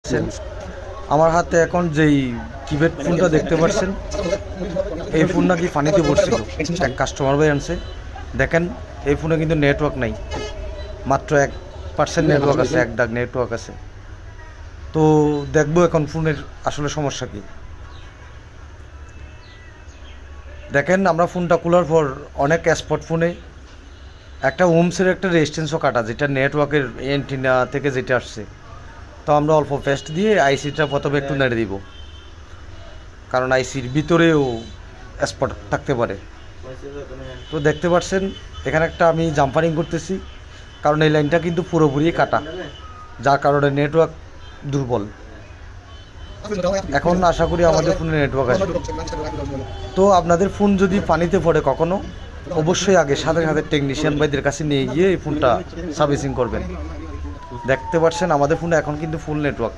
পাচ্ছেন আমার হাতে এখন যেই কিপ্যাড ফোনটা দেখতে পাচ্ছেন, এই ফোন নাকি পানিতে পড়ছিল। এক কাস্টমার ভাই আনছে, দেখেন এই ফোনে কিন্তু নেটওয়ার্ক নাই, মাত্র 1% নেটওয়ার্ক আছে, 1 ডাক নেটওয়ার্ক আছে। তো দেখবো এখন ফোনের আসলে সমস্যা কি। দেখেন আমরা ফোনটা খোলার পর অনেক স্পট ফোনে একটা ওমসের একটা রেজিস্ট্যান্সও কাটা, যেটা নেটওয়ার্কের অ্যান্টিনা থেকে যেটা আসছে। তো আমরা অল্প পেস্ট দিয়ে আইসিটা প্রথমে একটু নেড়ে দিব, কারণ আইসির ভিতরেও স্পট থাকতে পারে। তো দেখতে পাচ্ছেন এখানে একটা আমি জাম্পারিং করতেছি, কারণ এই লাইনটা কিন্তু পুরোপুরি কাটা, যার কারণে নেটওয়ার্ক দুর্বল। এখন আশা করি আমাদের ফোনে নেটওয়ার্ক আসবে। তো আপনাদের ফোন যদি পানিতে পড়ে কখনো, অবশ্যই আগে সাথে সাথে টেকনিশিয়ান ভাইদের কাছে নিয়ে গিয়ে এই ফোনটা সার্ভিসিং করবেন। দেখতে পাচ্ছেন আমাদের ফোনে এখন কিন্তু ফুল নেটওয়ার্ক।